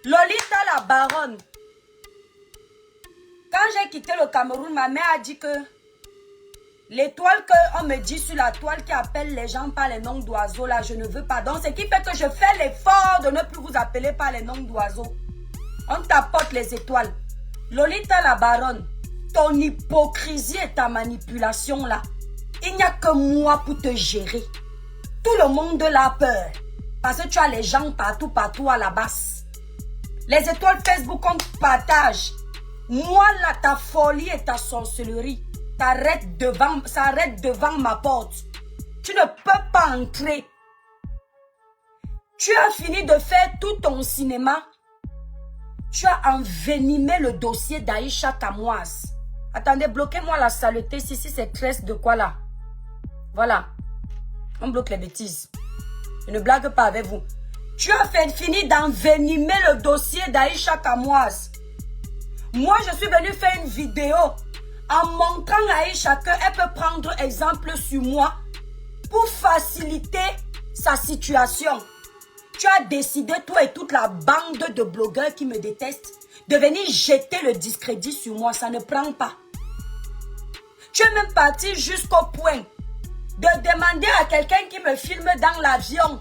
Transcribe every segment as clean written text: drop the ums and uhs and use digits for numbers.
Lolita la baronne. Quand j'ai quitté le Cameroun, ma mère a dit que l'étoile qu'on me dit sur la toile qui appelle les gens par les noms d'oiseaux, là, je ne veux pas. Donc, ce qui fait que je fais l'effort de ne plus vous appeler par les noms d'oiseaux. On t'apporte les étoiles. Lolita la baronne, ton hypocrisie et ta manipulation, là, il n'y a que moi pour te gérer. Tout le monde a peur. Parce que tu as les gens partout à la base. Les étoiles Facebook, on partage. Moi, là, ta folie et ta sorcellerie, ça arrête devant ma porte. Tu ne peux pas entrer. Tu as fini de faire tout ton cinéma. Tu as envenimé le dossier d'Aïcha Kamoise. Attendez, bloquez-moi la saleté. Si c'est tresse de quoi là? Voilà. On bloque les bêtises. Je ne blague pas avec vous. Tu as fini d'envenimer le dossier d'Aïcha Kamoise. Moi, je suis venue faire une vidéo en montrant à Aïcha qu'elle peut prendre exemple sur moi pour faciliter sa situation. Tu as décidé, toi et toute la bande de blogueurs qui me détestent, de venir jeter le discrédit sur moi. Ça ne prend pas. Tu es même parti jusqu'au point de demander à quelqu'un qui me filme dans l'avion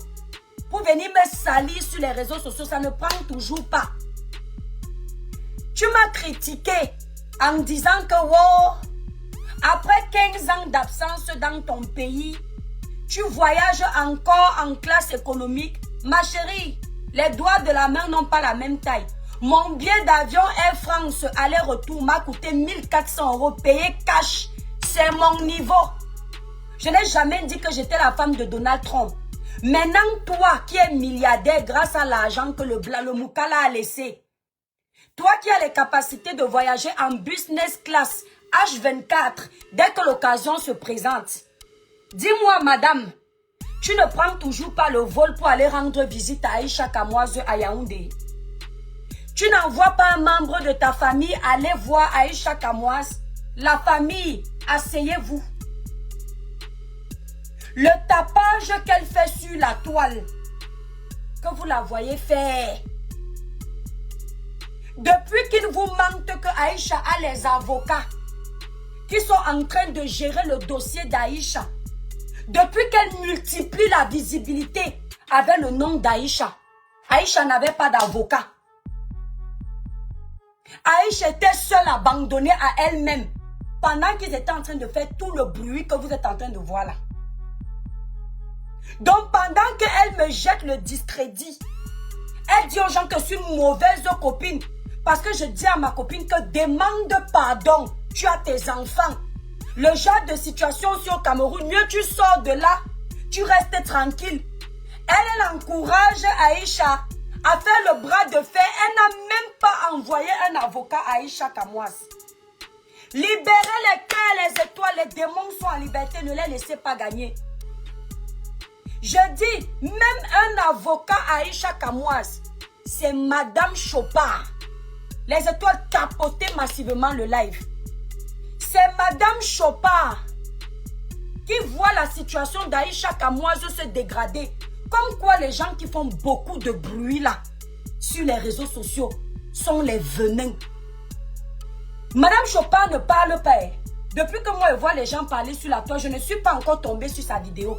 pour venir me salir sur les réseaux sociaux. Ça ne prend toujours pas. Tu m'as critiqué en disant que wow, après 15 ans d'absence dans ton pays, tu voyages encore en classe économique. Ma chérie, les doigts de la main n'ont pas la même taille. Mon billet d'avion Air France aller-retour m'a coûté 1400 € payé cash. C'est mon niveau. Je n'ai jamais dit que j'étais la femme de Donald Trump. Maintenant, toi qui es milliardaire grâce à l'argent que le Moukala a laissé, toi qui as les capacités de voyager en business class H24 dès que l'occasion se présente, dis-moi, madame, tu ne prends toujours pas le vol pour aller rendre visite à Aïcha Kamoise à Yaoundé. Tu n'envoies pas un membre de ta famille aller voir Aïcha Kamoise. La famille, asseyez-vous. Le tapage qu'elle fait sur la toile, que vous la voyez faire. Depuis qu'il vous manque que Aïcha a les avocats qui sont en train de gérer le dossier d'Aïcha, depuis qu'elle multiplie la visibilité avec le nom d'Aïcha, Aïcha n'avait pas d'avocat. Aïcha était seule, abandonnée à elle-même pendant qu'ils étaient en train de faire tout le bruit que vous êtes en train de voir là. Donc pendant qu'elle me jette le discrédit, elle dit aux gens que je suis une mauvaise copine. Parce que je dis à ma copine que demande pardon. Tu as tes enfants. Le genre de situation aussi au Cameroun, mieux tu sors de là, tu restes tranquille. Elle encourage Aïcha à faire le bras de fer. Elle n'a même pas envoyé un avocat à Aïcha Kamoise. Libérez les cœurs, les étoiles, les démons sont en liberté. Ne les laissez pas gagner. Je dis, même un avocat à Aïcha Kamoise, c'est Madame Chopard. Les étoiles capotaient massivement le live. C'est Madame Chopard qui voit la situation d'Aïcha Kamoise se dégrader. Comme quoi les gens qui font beaucoup de bruit là, sur les réseaux sociaux, sont les venins. Madame Chopard ne parle pas. Depuis que moi je vois les gens parler sur la toile, je ne suis pas encore tombée sur sa vidéo.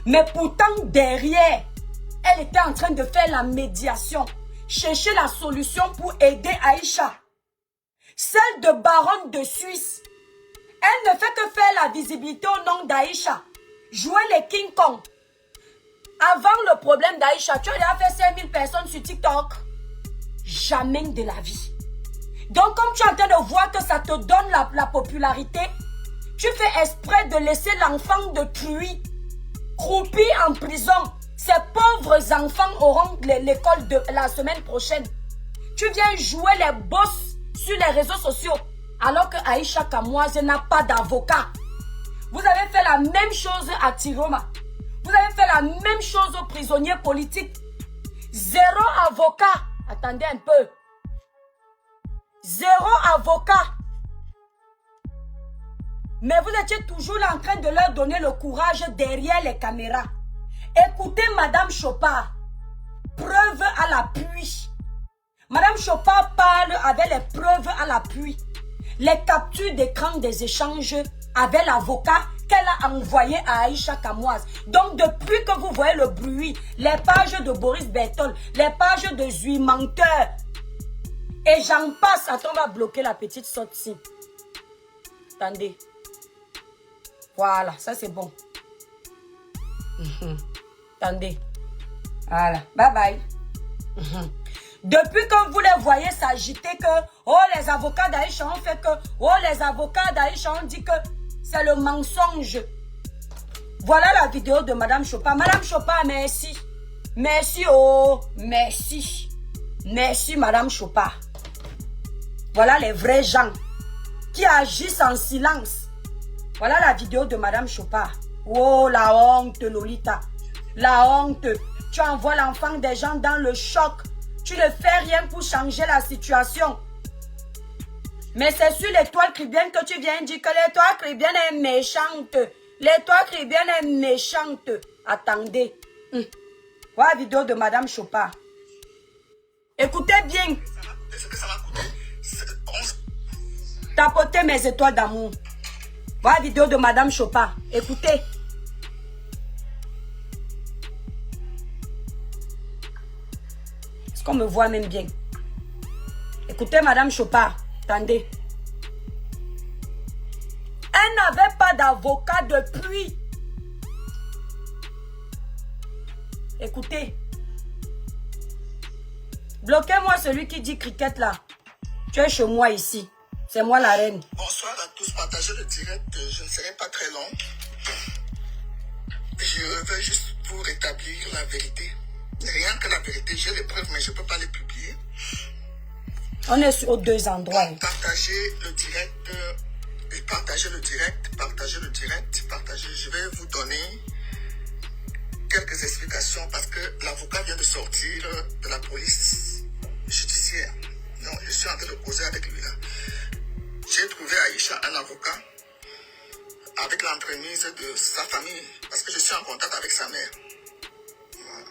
Mais pourtant derrière, elle était en train de faire la médiation. Chercher la solution pour aider Aïcha. Celle de baronne de Suisse. Elle ne fait que faire la visibilité au nom d'Aïcha. Jouer les King Kong. Avant le problème d'Aïcha, tu as déjà fait 5000 personnes sur TikTok. Jamais de la vie. Donc comme tu es en train de voir que ça te donne la popularité, tu fais exprès de laisser l'enfant de Truy croupi en prison. Ces pauvres enfants auront l'école de la semaine prochaine. Tu viens jouer les boss sur les réseaux sociaux alors que Aïcha Kamoise n'a pas d'avocat. Vous avez fait la même chose à Tiroma. Vous avez fait la même chose aux prisonniers politiques. Zéro avocat. Attendez un peu. Zéro avocat. Mais vous étiez toujours là en train de leur donner le courage derrière les caméras. Écoutez Madame Chopard. Preuve à l'appui. Madame Chopin parle avec les preuves à l'appui. Les captures d'écran des échanges avec l'avocat qu'elle a envoyé à Aïcha Kamoise. Donc, depuis que vous voyez le bruit, les pages de Boris Bertol, les pages de Zui Menteur, et j'en passe. Attends, on va bloquer la petite sortie. Attendez. Voilà, ça c'est bon. Attendez. Voilà, bye bye. Depuis que vous les voyez s'agiter que, oh, les avocats d'Aïcha ont fait que, oh, les avocats d'Aïcha ont dit que c'est le mensonge. Voilà la vidéo de Madame Chopin. Madame Chopin, merci. Merci, oh, merci. Merci, Madame Chopin. Voilà les vrais gens qui agissent en silence. Voilà la vidéo de Madame Chopin. Oh, la honte, Lolita. La honte. Tu envoies l'enfant des gens dans le choc. Tu ne fais rien pour changer la situation. Mais c'est sur l'étoile chrétienne que tu viens dire que l'étoile chrétienne est méchante. L'étoile chrétienne est méchante. Attendez. Voilà la vidéo de Madame Chopin. Écoutez bien. Tapotez mes étoiles d'amour. Voilà la vidéo de Madame Chopin. Écoutez. Est-ce qu'on me voit même bien? Écoutez Madame Chopin. Attendez. Elle n'avait pas d'avocat depuis. Écoutez. Bloquez-moi celui qui dit cricket là. Tu es chez moi ici. C'est moi la reine. Bonsoir à tous. Partagez le direct. Je ne serai pas très long. Je veux juste vous rétablir la vérité. Rien que la vérité. J'ai les preuves, mais je ne peux pas les publier. On est sur deux endroits. Partagez le direct. Partagez le direct. Partagez le direct. Partagez. Je vais vous donner quelques explications parce que l'avocat vient de sortir de la police judiciaire. Donc, je suis en train de causer avec lui là. J'ai trouvé à Aïcha un avocat avec l'entremise de sa famille parce que je suis en contact avec sa mère. Voilà.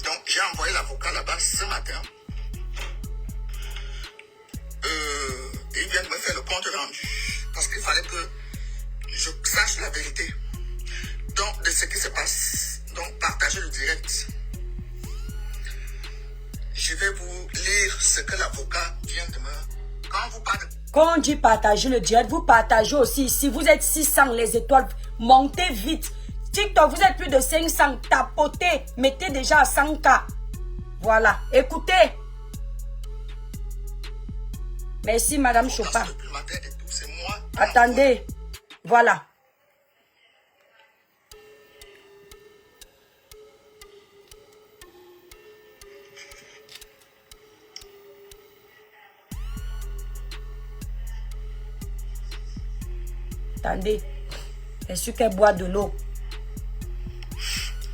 Donc, j'ai envoyé l'avocat là-bas ce matin. Et il vient de me faire le compte rendu parce qu'il fallait que je sache la vérité. Donc, de ce qui se passe. Donc, partagez le direct. Je vais vous lire ce que l'avocat vient de me... Quand vous parlez... Quand on dit partager le direct, vous partagez aussi ici. Vous êtes 600 les étoiles. Montez vite. TikTok, vous êtes plus de 500. Tapotez. Mettez déjà à 100K. Voilà. Écoutez. Merci, Madame Chopin. Attendez. Voilà. Attendez. Est-ce qu'elle boit de l'eau?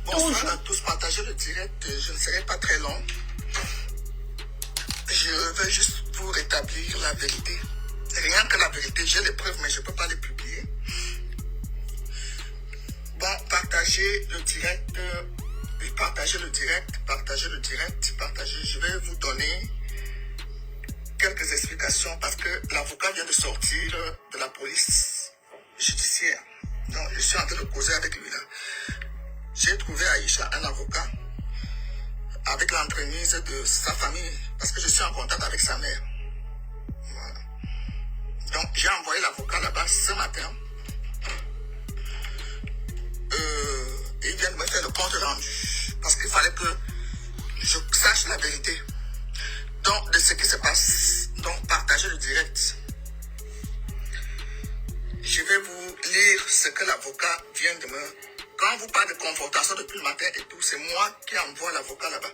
Bonsoir à tous. Partagez le direct. Je ne serai pas très long. Je veux juste vous rétablir la vérité. Rien que la vérité. J'ai les preuves, mais je ne peux pas les publier. Bon, partagez le direct. Partagez le direct. Partagez le direct. Partagez. Je vais vous donner quelques explications parce que l'avocat vient de sortir de la police judiciaire. Donc, je suis en train de causer avec lui là. J'ai trouvé à Aïcha un avocat avec l'entremise de sa famille parce que je suis en contact avec sa mère. Voilà. Donc, j'ai envoyé l'avocat là-bas ce matin. Et il vient de me faire le compte rendu parce qu'il fallait que je sache la vérité. Donc, de ce qui se passe. Donc, partagez le direct. Je vais vous lire ce que l'avocat vient de me... Quand vous parlez de confrontation depuis le matin et tout, c'est moi qui envoie l'avocat là-bas.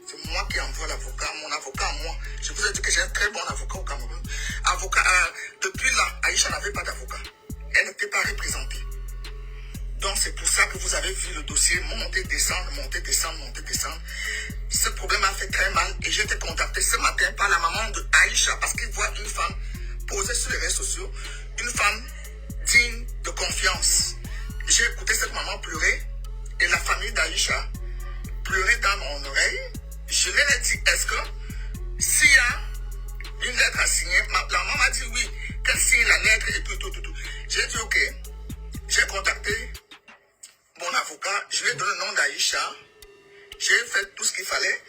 C'est moi qui envoie l'avocat, mon avocat à moi. Je vous ai dit que j'ai un très bon avocat au Cameroun. Depuis là, Aïcha n'avait pas d'avocat. Elle n'était pas représentée. Donc c'est pour ça que vous avez vu le dossier monter, descendre, monter, descendre, monter, descendre. Ce problème a fait très mal et j'ai été contacté ce matin par la maman de Aïcha parce qu'il voit une femme posée sur les réseaux sociaux, une femme digne de confiance. J'ai écouté cette maman pleurer et la famille d'Aïcha pleurait dans mon oreille. Je leur ai dit, est-ce que une lettre à signer. La maman m'a dit oui, qu'elle signe la lettre et tout. J'ai dit ok. J'ai contacté mon avocat, je lui ai donné le nom d'Aïcha. J'ai fait tout ce qu'il fallait.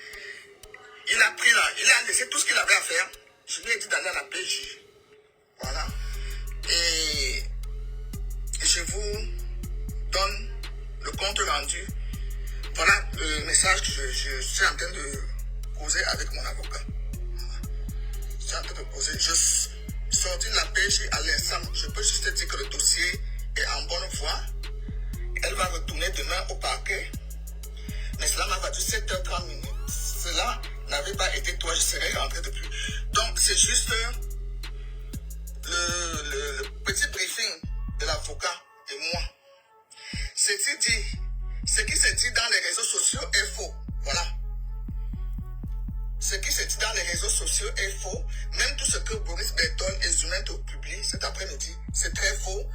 Il a laissé tout ce qu'il avait à faire. Je lui ai dit d'aller à la PJ. Voilà. Et je vous donne le compte rendu. Voilà le message que je suis en train de poser avec mon avocat. Je suis en train de poser. Je suis sorti de la PJ à l'instant. Je peux juste dire que le dossier est en bonne voie. Elle va retourner demain au parquet. Mais cela m'a valu 7h30 minutes. Cela n'avait pas été toi, je serais rentré depuis. Donc c'est juste le petit briefing de l'avocat et moi. Ce qui se dit dans les réseaux sociaux est faux. Voilà. Ce qui se dit dans les réseaux sociaux est faux. Même tout ce que Boris Bertol et Zumento publient cet après-midi, c'est très faux.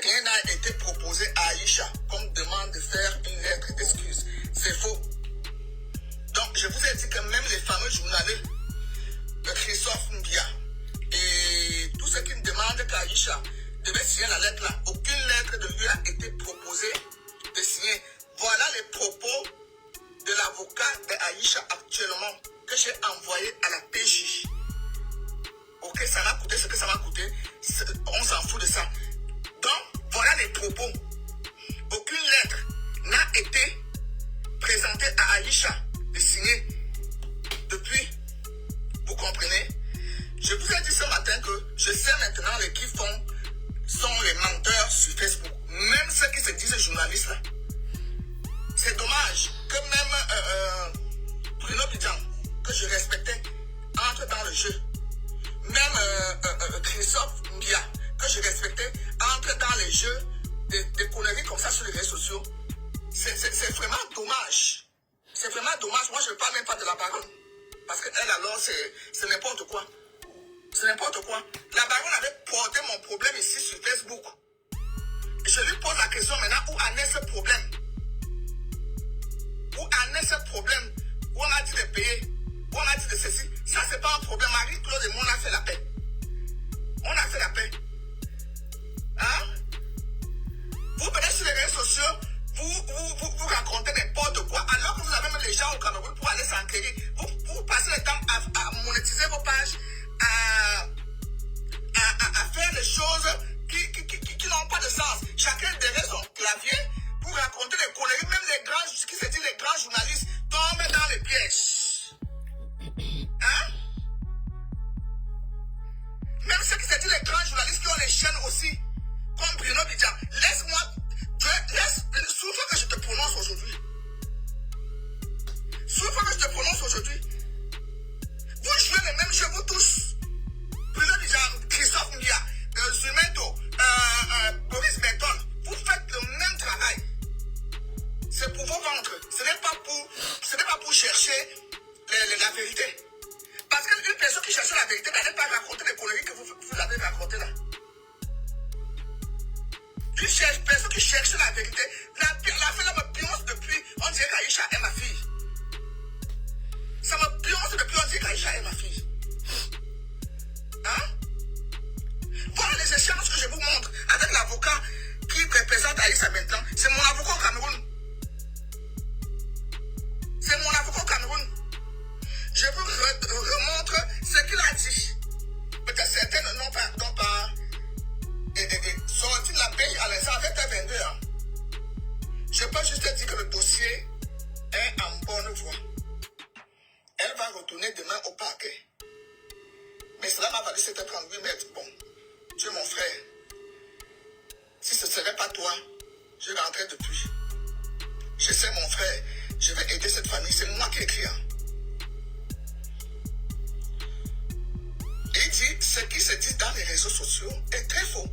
Rien n'a été proposé à Aïcha comme demande de faire une lettre d'excuse. C'est faux. Donc, je vous ai dit que même les fameux journalistes, Christophe Mbia, et tous ceux qui me demandent qu'Aïcha devait signer la lettre là, aucune lettre de lui a été proposée de signer. Voilà les propos de l'avocat d'Aïcha actuellement que j'ai envoyé à la PJ. Ok, ça m'a coûté ce que ça m'a coûté. On s'en fout de ça. Donc, voilà les propos. Aucune lettre n'a été présentée à Aïcha de signer depuis. Vous comprenez? Je vous ai dit ce matin que je sais maintenant qui sont les menteurs sur Facebook. Même ceux qui se disent journalistes là. C'est dommage que même Bruno Bidjan, que je respectais, entre dans le jeu. Même Christophe Mbia, que je respectais, entre dans les jeux des conneries comme ça sur les réseaux sociaux. C'est vraiment dommage. C'est vraiment dommage. Moi, je ne parle même pas de la baronne. Parce qu'elle, alors, c'est n'importe quoi. C'est n'importe quoi. La baronne avait porté mon problème ici sur Facebook. Je lui pose la question maintenant, où en est ce problème? Où en est ce problème? Où on a dit de payer? Où on a dit de ceci? Ça, c'est pas un problème. Marie-Claude et moi, on a fait la paix. On a fait la paix. Hein? Vous venez sur les réseaux sociaux, vous racontez n'importe quoi, alors que vous avez même les gens au Cameroun pour aller s'enquérir. Vous passez le temps à monétiser vos pages, à faire des choses qui n'ont pas de sens. Chacun derrière son clavier pour raconter des conneries. Même les grands, qui se disent les grands journalistes, tombent dans les pièges. Hein? Même ceux qui se disent les grands journalistes qui ont les chaînes aussi, comme Bruno Bidjan. Laisse-moi, souffre que je te prononce aujourd'hui. Souffre que je te prononce aujourd'hui. Vous jouez les mêmes jeux, vous tous. Bruno Bidjan, Christophe Mbia, Zumento, Boris Bertol, vous faites le même travail. C'est pour vos ventres. Ce n'est pas pour chercher la vérité. Parce qu'une personne qui cherche la vérité n'allait pas raconter les conneries que vous avez racontées là. Une personne qui cherche la vérité, la fille là me pionce depuis, on dirait qu'Aïcha est ma fille. Ça me pionce depuis, on dirait qu'Aïcha est ma fille. Hein? Voilà les échanges que je vous montre avec l'avocat qui représente Aïcha maintenant. C'est mon avocat au Cameroun. C'est mon avocat au Cameroun. Je vous remontre ce qu'il a dit. Peut-être certains n'ont pas sorti de la paix à l'instant avec 22 ans. Je peux juste dire que le dossier est en bonne voie. Elle va retourner demain au parquet. Mais cela m'a valu 7h38 mètres. Bon, tu es mon frère. Si ce ne serait pas toi, je rentrais depuis. Je sais mon frère, je vais aider cette famille. C'est moi qui écris. Il dit, ce qui se dit dans les réseaux sociaux est très faux.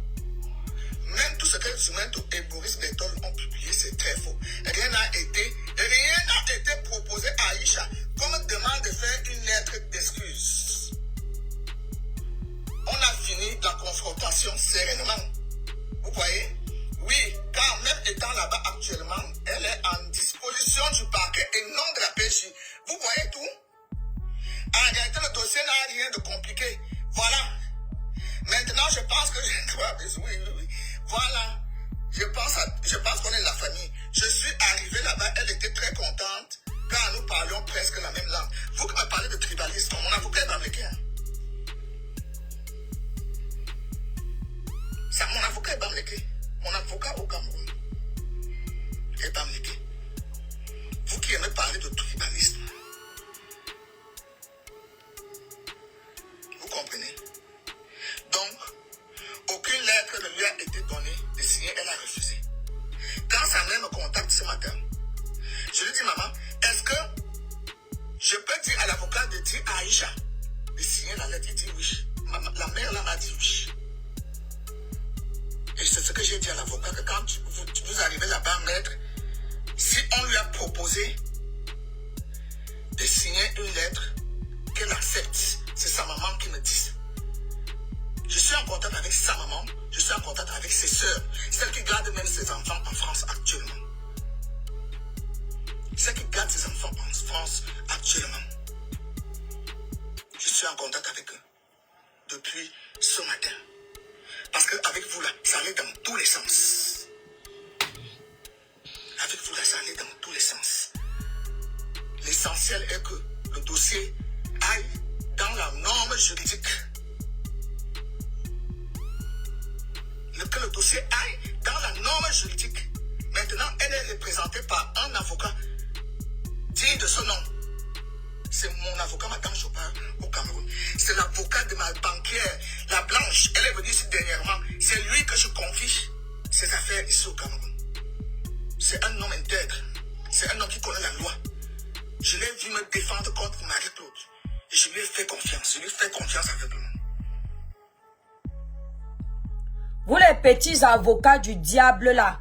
Même tout ce que Zumento et Boris Bertol ont publié, c'est très faux. Rien n'a été proposé à Aïcha comme demande de faire une lettre d'excuse. On a fini la confrontation sereinement. Vous voyez? Oui, car même étant là-bas actuellement, elle est en disposition du parquet et non de la PJ. Vous voyez tout? En réalité, le dossier n'a rien de compliqué. Voilà. Maintenant, je pense que je dois... Oui. Voilà. Je pense qu'on est la famille. Je suis arrivé là-bas, elle était très contente car nous parlions presque la même langue. Vous qui me parlez de tribalisme, mon avocat est bamléqué. Mon avocat est bamléqué. Mon avocat au Cameroun est bamléqué. Vous qui aimez parler de tribalisme, vous comprenez? Donc, aucune lettre ne lui a été donnée de signer, elle a refusé. Quand sa mère me contacte ce matin, je lui dis, maman, est-ce que je peux dire à l'avocat de dire à Aïcha de signer la lettre? Il dit oui. La mère là m'a dit oui. Et c'est ce que j'ai dit à l'avocat, que quand vous arrivez là-bas, maître, si on lui a proposé de signer une lettre, qu'elle accepte, c'est sa maman qui me dit. Je suis en contact avec sa maman, je suis en contact avec ses sœurs, celles qui gardent même ses enfants en France actuellement. Celles qui gardent ses enfants en France actuellement. Je suis en contact avec eux depuis ce matin. Parce qu'avec vous là, ça allait dans tous les sens. Avec vous là, ça allait dans tous les sens. L'essentiel est que le dossier aille dans la norme juridique. Que le dossier aille dans la norme juridique. Maintenant, elle est représentée par un avocat digne de ce nom. C'est mon avocat, Madame Chopard, au Cameroun. C'est l'avocat de ma banquière, la Blanche. Elle est venue ici dernièrement. C'est lui que je confie ses affaires ici au Cameroun. C'est un homme intègre. C'est un homme qui connaît la loi. Je l'ai vu me défendre contre Marie-Claude. Et je lui ai fait confiance. Je lui fais confiance aveuglément. Vous les petits avocats du diable là.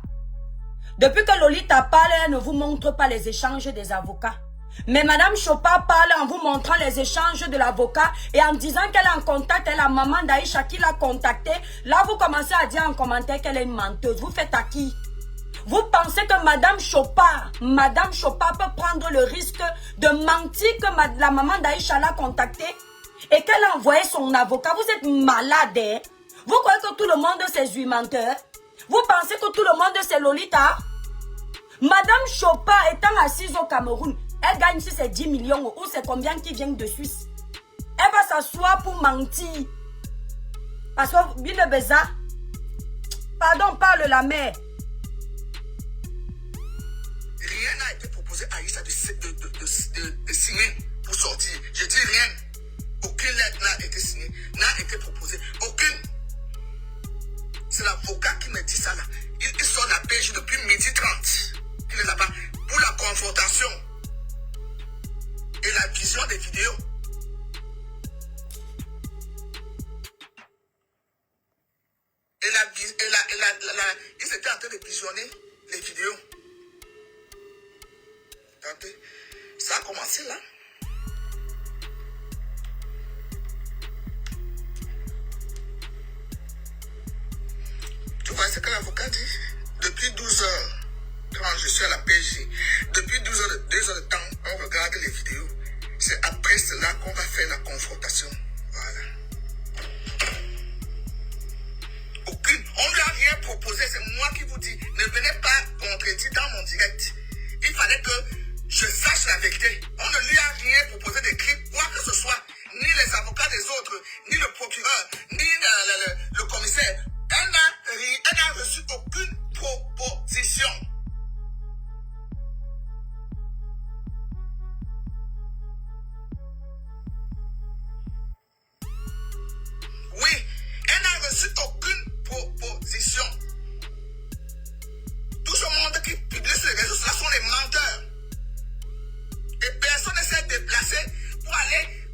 Depuis que Lolita parle, elle ne vous montre pas les échanges des avocats. Mais Madame Chopard parle en vous montrant les échanges de l'avocat et en disant qu'elle est en contact avec la maman d'Aïcha qui l'a contactée. Là, vous commencez à dire en commentaire qu'elle est une menteuse. Vous faites à qui? Vous pensez que Madame Chopard peut prendre le risque de mentir que la maman d'Aïcha l'a contactée et qu'elle a envoyé son avocat? Vous êtes malade, hein? Vous croyez que tout le monde c'est menteur? Vous pensez que tout le monde c'est Lolita? Madame Chopard étant assise au Cameroun, elle gagne si c'est 10 millions ou c'est combien qui viennent de Suisse. Elle va s'asseoir pour mentir. Parce que Bill Beza, pardon, parle la mère. Rien n'a été proposé à Aïcha de signer pour sortir. Je dis rien. Aucune lettre n'a été signée, n'a été proposée. Aucune. C'est l'avocat qui me dit ça là. Il sort la PJ depuis 12h30. Il est là-bas pour la confrontation et la vision des vidéos. Ils étaient en train de visionner les vidéos. Attendez, ça a commencé là. Tu vois ce que l'avocat dit? Depuis 12h, quand je suis à la PJ, depuis 2 heures de temps, on regarde les vidéos. C'est après cela qu'on va faire la confrontation. Voilà. Aucune. On ne lui a rien proposé, c'est moi qui vous dis. Ne venez pas contredire dans mon direct. Il fallait que je sache la vérité. On ne lui a rien proposé d'écrire, quoi que ce soit. Ni les avocats des autres, ni le procureur, ni le commissaire. Elle n'a reçu aucune proposition. Oui, elle n'a reçu aucune proposition. Tout ce monde qui publie sur les réseaux sociaux sont des menteurs. Et personne ne s'est déplacé pour aller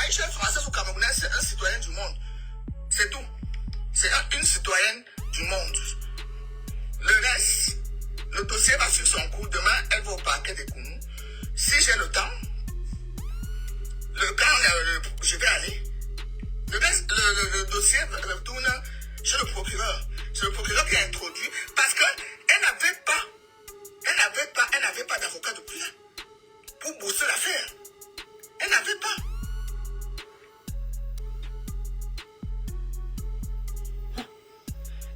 Aïcha est française ou camerounaise, c'est un citoyen du monde. C'est tout. C'est une citoyenne du monde. Le reste, le dossier va suivre son cours. Demain, elle va au parquet des Kounou. Si j'ai le temps, je vais aller. Le dossier retourne chez le procureur. C'est le procureur qui a introduit parce qu'elle n'avait pas d'avocat depuis là pour booster l'affaire. Elle n'avait pas.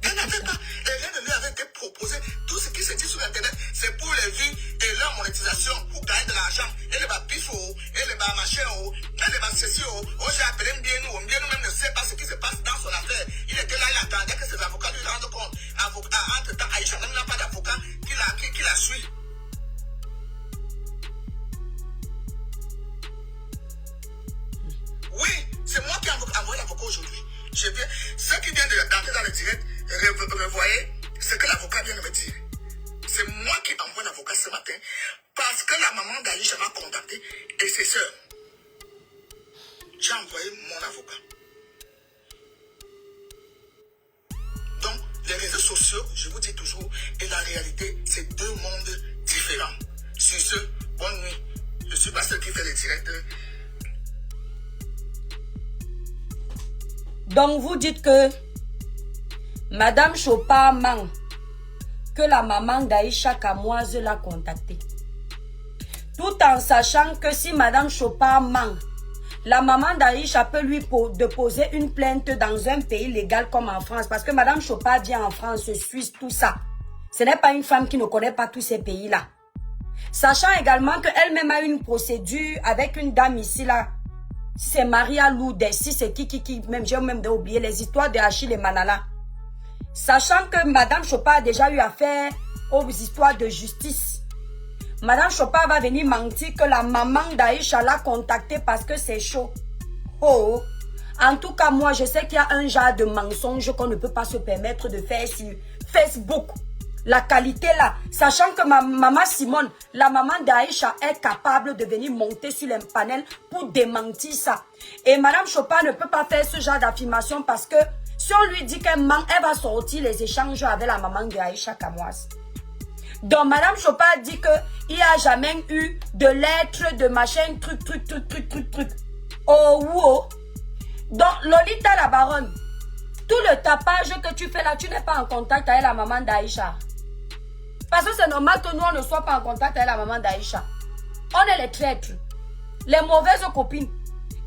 Elle n'avait pas. Et rien ne lui avait été proposé. Tout ce qui se dit sur Internet, c'est pour les vues et leur monétisation, pour gagner de l'argent. Elle va pifo, elle va machin, elle va ceci. J'ai appelé Mbienou même ne sait pas ce qui se passe dans son affaire. Il était là, il attendait que ses avocats lui rendent compte. Entre-temps, Aïcha même n'a pas d'avocat qui la suit. Oui, c'est moi qui ai envoyé l'avocat aujourd'hui. Ceux qui viennent d'entrer dans le direct, revoyez ce que l'avocat vient de me dire. C'est moi qui envoie l'avocat ce matin parce que la maman d'Aïcha m'a contacté et ses soeurs. J'ai envoyé mon avocat. Donc, les réseaux sociaux, je vous dis toujours, et la réalité, c'est deux mondes différents. Sur ce, bonne nuit. Je suis pas celui qui fait les directs. Donc, vous dites que Madame Chopa ment que la maman d'Aïcha Kamoise l'a contactée. Tout en sachant que si Madame Chopa ment, la maman d'Aïcha peut lui déposer une plainte dans un pays légal comme en France. Parce que Madame Chopa vient en France, Suisse, tout ça. Ce n'est pas une femme qui ne connaît pas tous ces pays-là. Sachant également qu'elle-même a une procédure avec une dame ici, là. Si c'est Maria Lourdes, si c'est qui, même j'ai même oublié les histoires de Achille et Manala. Sachant que Madame Chopa a déjà eu affaire aux histoires de justice. Madame Chopa va venir mentir que la maman d'Aïcha l'a contacté parce que c'est chaud. Oh, en tout cas, moi, je sais qu'il y a un genre de mensonge qu'on ne peut pas se permettre de faire sur Facebook. La qualité là, sachant que ma maman Simone, la maman d'Aïcha est capable de venir monter sur les panels pour démentir ça. Et Madame Chopa ne peut pas faire ce genre d'affirmation parce que si on lui dit qu'elle ment, elle va sortir les échanges avec la maman d'Aïcha Kamoise. Donc Madame Chopa dit qu'il n'y a jamais eu de lettres, de machin, truc. Oh, wow. Donc Lolita la baronne, tout le tapage que tu fais là, tu n'es pas en contact avec la maman d'Aïcha. Parce que c'est normal que nous, on ne soit pas en contact avec la maman d'Aïcha. On est les traîtres, les mauvaises copines,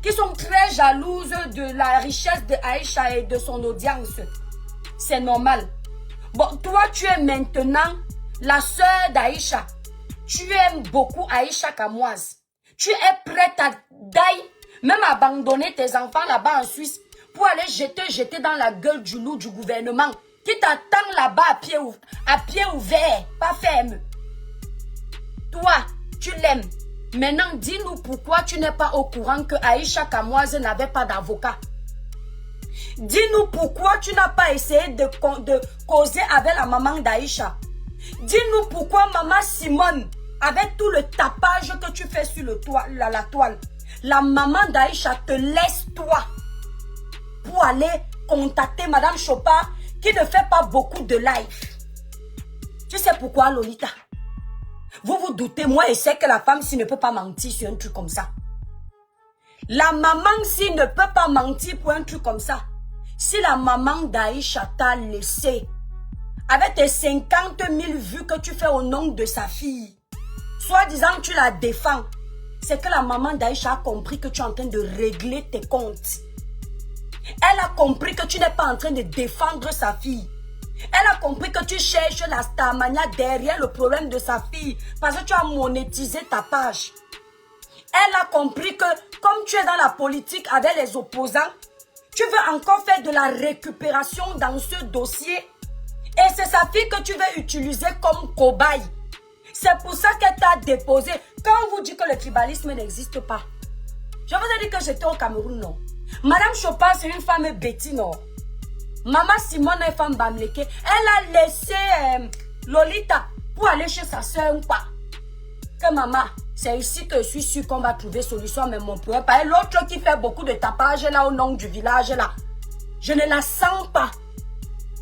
qui sont très jalouses de la richesse d'Aïcha et de son audience. C'est normal. Bon, toi, tu es maintenant la sœur d'Aïcha. Tu aimes beaucoup Aïcha Kamoise. Tu es prête à même abandonner tes enfants là-bas en Suisse pour aller jeter dans la gueule du loup du gouvernement qui t'attend là-bas à pied ouvert, pas ferme. Toi, tu l'aimes. Maintenant, dis-nous pourquoi tu n'es pas au courant que Aïcha Kamoise n'avait pas d'avocat. Dis-nous pourquoi tu n'as pas essayé de causer avec la maman d'Aïcha. Dis-nous pourquoi maman Simone, avec tout le tapage que tu fais sur la toile, la maman d'Aïcha te laisse toi pour aller contacter Madame Chopa qui ne fait pas beaucoup de live. Tu sais pourquoi, Lolita? Vous vous doutez, moi, je sais que la femme, si ne peut pas mentir sur un truc comme ça. La maman, si ne peut pas mentir pour un truc comme ça. Si la maman d'Aïcha t'a laissé, avec tes 50 000 vues que tu fais au nom de sa fille, soi-disant tu la défends, c'est que la maman d'Aïcha a compris que tu es en train de régler tes comptes. Elle a compris que tu n'es pas en train de défendre sa fille. Elle a compris que tu cherches la starmania derrière le problème de sa fille parce que tu as monétisé ta page. Elle a compris que comme tu es dans la politique avec les opposants, tu veux encore faire de la récupération dans ce dossier. Et c'est sa fille que tu veux utiliser comme cobaye. C'est pour ça qu'elle t'a déposé. Quand on vous dit que le tribalisme n'existe pas, je vous ai dit que j'étais au Cameroun, non. Madame Chopa, c'est une femme bêtine, non. Maman Simone est femme bamleke. Elle a laissé Lolita pour aller chez sa soeur ou pas. Que maman, C'est ici que je suis sûr qu'on va trouver solution, mais mon problème. Par l'autre qui fait beaucoup de tapage là au nom du village là, je ne la sens pas.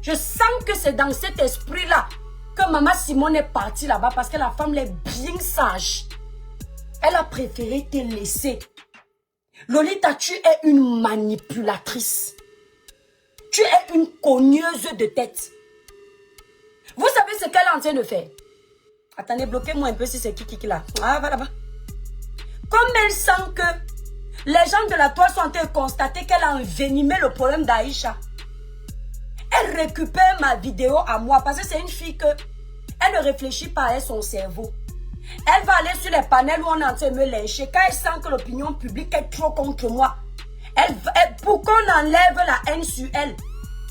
Je sens que c'est dans cet esprit-là que Maman Simone est partie là-bas parce que la femme est bien sage. Elle a préféré te laisser. Lolita, tu es une manipulatrice. Tu es une cogneuse de tête. Vous savez ce qu'elle est en train de faire? Attendez, bloquez-moi un peu si c'est qui là. Ah, va là-bas. Comme elle sent que les gens de la toile sont en train de constater qu'elle a envenimé le problème d'Aïcha, elle récupère ma vidéo à moi parce que c'est une fille que elle ne réfléchit pas à son cerveau. Elle va aller sur les panels où on est en train de me lyncher. Quand elle sent que l'opinion publique est trop contre moi, pour qu'on enlève la haine sur elle,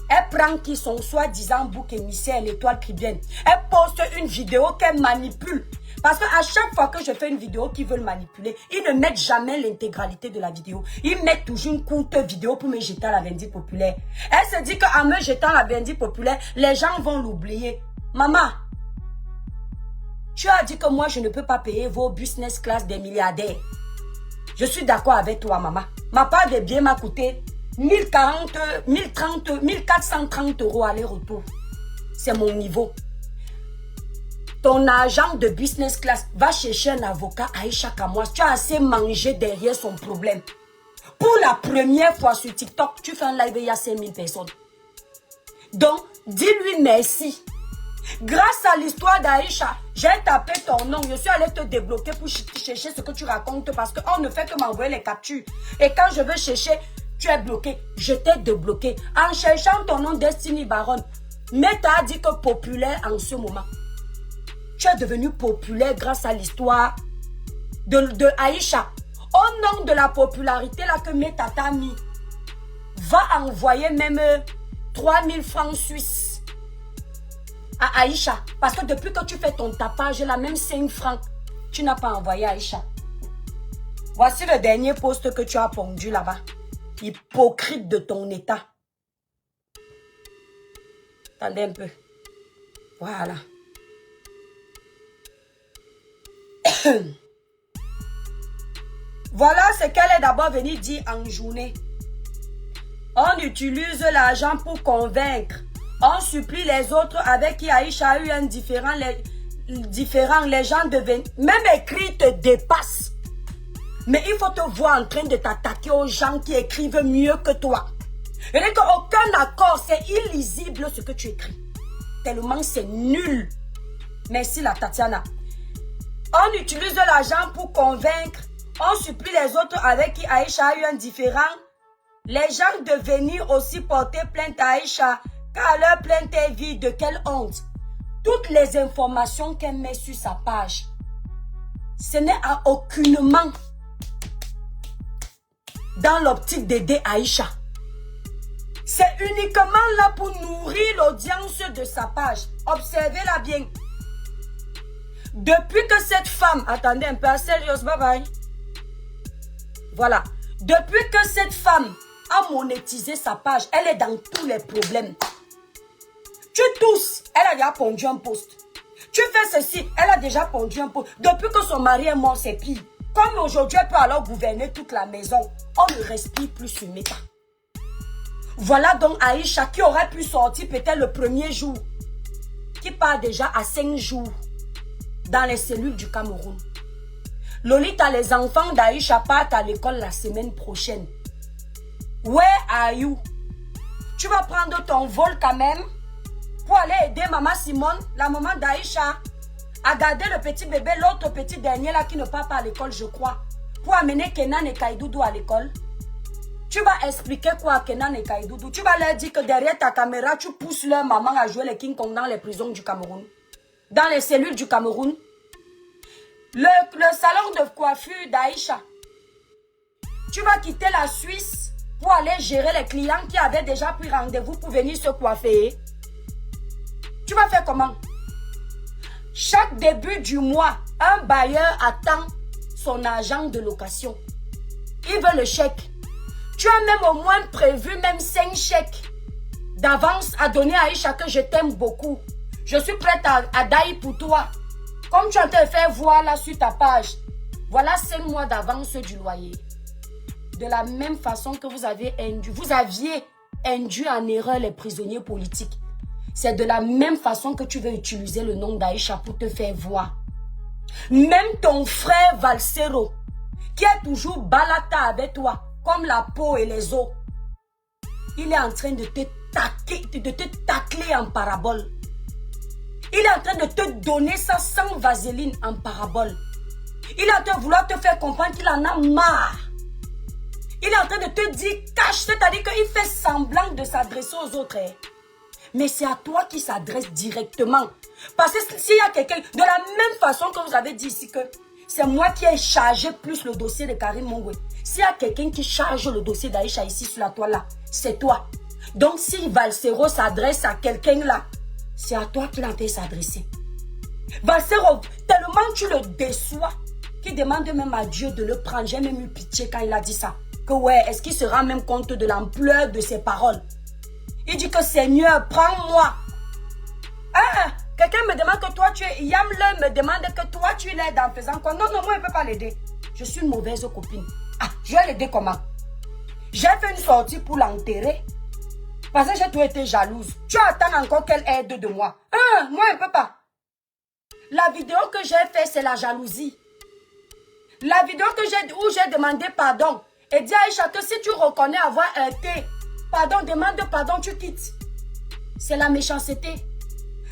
elle prend qui son soi-disant bouc émissaire, l'étoile tribune. Elle poste une vidéo qu'elle manipule. Parce qu'à chaque fois que je fais une vidéo qu'ils veulent manipuler, ils ne mettent jamais l'intégralité de la vidéo. Ils mettent toujours une courte vidéo pour me jeter à la vindicte populaire. Elle se dit qu'en me jetant à la vindicte populaire, les gens vont l'oublier. Maman, tu as dit que moi je ne peux pas payer vos business class des milliardaires. Je suis d'accord avec toi, maman. Ma part de biens m'a coûté 1430 euros aller-retour. C'est mon niveau. Ton agent de business class va chercher un avocat Aïcha Kamois. Tu as assez mangé derrière son problème. Pour la première fois sur TikTok, tu fais un live et il y a 5000 personnes. Donc, dis-lui merci. Grâce à l'histoire d'Aïcha, j'ai tapé ton nom. Je suis allé te débloquer pour chercher ce que tu racontes parce qu'on ne fait que m'envoyer les captures. Et quand je veux chercher, tu es bloqué. Je t'ai débloqué. En cherchant ton nom Destiny Baron, mais tu as dit que populaire en ce moment. Tu es devenu populaire grâce à l'histoire de Aïcha. Au nom de la popularité là que Meta t'a mis, va envoyer même 3000 francs suisses à Aïcha. Parce que depuis que tu fais ton tapage là, même 5 francs, tu n'as pas envoyé à Aïcha. Voici le dernier post que tu as pondu là-bas. Hypocrite de ton état. Attendez un peu. Voilà. Voilà ce qu'elle est d'abord venue dire en journée. On utilise l'argent pour convaincre. On supplie les autres avec qui Aïcha a eu un différent. Les gens deviennent... Même écrit te dépasse. Mais il faut te voir en train de t'attaquer aux gens qui écrivent mieux que toi. Il n'y a aucun accord. C'est illisible ce que tu écris. Tellement c'est nul. Merci la Tatiana. On utilise l'argent pour convaincre. On supplie les autres avec qui Aïcha a eu un différend. Les gens de venir aussi porter plainte à Aïcha car leur plainte est vide. De quelle honte. Toutes les informations qu'elle met sur sa page, ce n'est à aucunement dans l'optique d'aider Aïcha. C'est uniquement là pour nourrir l'audience de sa page. Observez-la bien. Depuis que cette femme... Attendez un peu, sérieux, bye bye. Voilà. Depuis que cette femme a monétisé sa page, elle est dans tous les problèmes. Tu tousses, elle a déjà pondu un post. Tu fais ceci, elle a déjà pondu un post. Depuis que son mari est mort, c'est pire. Comme aujourd'hui, elle peut alors gouverner toute la maison. On ne respire plus sur Meta. Voilà donc Aïcha qui aurait pu sortir peut-être le premier jour. Qui part déjà à 5 jours dans les cellules du Cameroun. Lolita, les enfants d'Aïcha partent à l'école la semaine prochaine. Where are you? Tu vas prendre ton vol quand même pour aller aider Maman Simone, la maman d'Aïcha, à garder le petit bébé, l'autre petit dernier là qui ne part pas à l'école, je crois, pour amener Kenan et Kaidoudou à l'école. Tu vas expliquer quoi à Kenan et Kaidoudou? Tu vas leur dire que derrière ta caméra, tu pousses leur maman à jouer les King Kong dans les prisons du Cameroun. Dans les cellules du Cameroun. Le salon de coiffure d'Aïcha. Tu vas quitter la Suisse pour aller gérer les clients qui avaient déjà pris rendez-vous pour venir se coiffer. Tu vas faire comment? Chaque début du mois, un bailleur attend son agent de location. Il veut le chèque. Tu as même au moins prévu même 5 chèques d'avance à donner à Aïcha que je t'aime beaucoup. Je suis prête à dailler pour toi. Comme tu as te fait voir là sur ta page. Voilà 5 mois d'avance du loyer. De la même façon que vous aviez induit en erreur les prisonniers politiques. C'est de la même façon que tu veux utiliser le nom d'Aïcha pour te faire voir. Même ton frère Valsero, qui est toujours balata avec toi, comme la peau et les os, il est en train de te tacler en parabole. Il est en train de te donner ça sans vaseline en parabole. Il est en train de vouloir te faire comprendre qu'il en a marre. Il est en train de te dire cache, c'est-à-dire qu'il fait semblant de s'adresser aux autres. Mais c'est à toi qui s'adresse directement. Parce que s'il y a quelqu'un, de la même façon que vous avez dit ici que c'est moi qui ai chargé plus le dossier de Karim Mongwe. S'il y a quelqu'un qui charge le dossier d'Aïcha ici sur la toile là, c'est toi. Donc si Valsero s'adresse à quelqu'un là, c'est à toi qu'il est en train de s'adresser. Valsero, tellement tu le déçois, qu'il demande même à Dieu de le prendre. J'ai même eu pitié quand il a dit ça. Que ouais, est-ce qu'il se rend même compte de l'ampleur de ses paroles? Il dit que Seigneur, prends-moi. Ah, quelqu'un me demande que toi tu es... Yamle me demande que toi tu l'aides en faisant quoi? Non, non, moi je ne peux pas l'aider. Je suis une mauvaise copine. Ah, je vais l'aider comment? J'ai fait une sortie pour l'enterrer. Parce que j'ai tout été jalouse. Tu attends encore qu'elle aide de moi. Ah, moi je ne peux pas. La vidéo que j'ai faite, c'est la jalousie. La vidéo où j'ai demandé pardon. Et dis à Aïcha que si tu reconnais avoir heurté, pardon, demande pardon, tu quittes. C'est la méchanceté.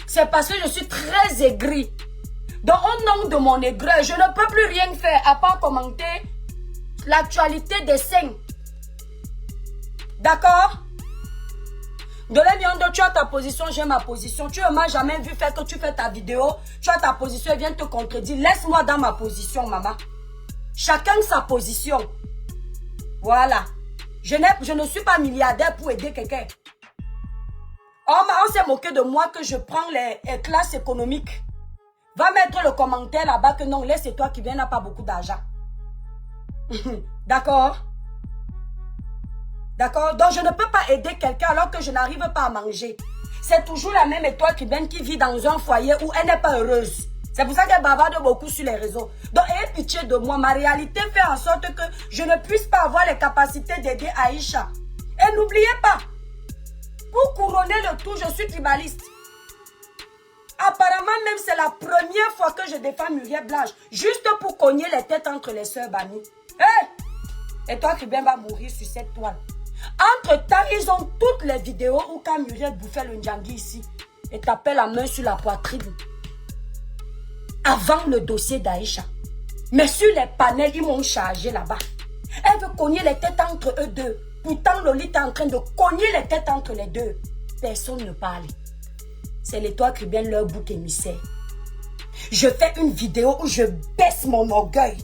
C'est parce que je suis très aigrie. Donc au nom de mon aigreur, je ne peux plus rien faire à part commenter l'actualité des scènes. D'accord? De l'Emiondo, tu as ta position, j'ai ma position. Tu ne m'as jamais vu faire que tu fais ta vidéo. Tu as ta position et viens te contredire. Laisse-moi dans ma position, maman. Chacun sa position. Voilà. Je ne suis pas milliardaire pour aider quelqu'un. On s'est moqué de moi que je prends les classes économiques. Va mettre le commentaire là-bas que non, laisse toi qui viens, n'a pas beaucoup d'argent. D'accord? D'accord? Donc je ne peux pas aider quelqu'un alors que je n'arrive pas à manger. C'est toujours la même étoile qui vit dans un foyer où elle n'est pas heureuse. C'est pour ça qu'elle bavarde beaucoup sur les réseaux. Donc ayez pitié de moi. Ma réalité fait en sorte que je ne puisse pas avoir les capacités d'aider Aïcha. Et n'oubliez pas, pour couronner le tout, je suis tribaliste. Apparemment même c'est la première fois que je défends Muriel Blanche. Juste pour cogner les têtes entre les sœurs Bani. Hey! Et toi, Kribien va mourir sur cette toile. Entre-temps, ils ont toutes les vidéos où quand Muriel bouffait le Ndjangi ici et tapait la main sur la poitrine. Avant le dossier d'Aïcha. Mais sur les panels, ils m'ont chargé là-bas. Elle veut cogner les têtes entre eux deux. Pourtant, Lolita est en train de cogner les têtes entre les deux. Personne ne parle. C'est l'étoile qui vient leur bouc émissaire. Je fais une vidéo où je baisse mon orgueil.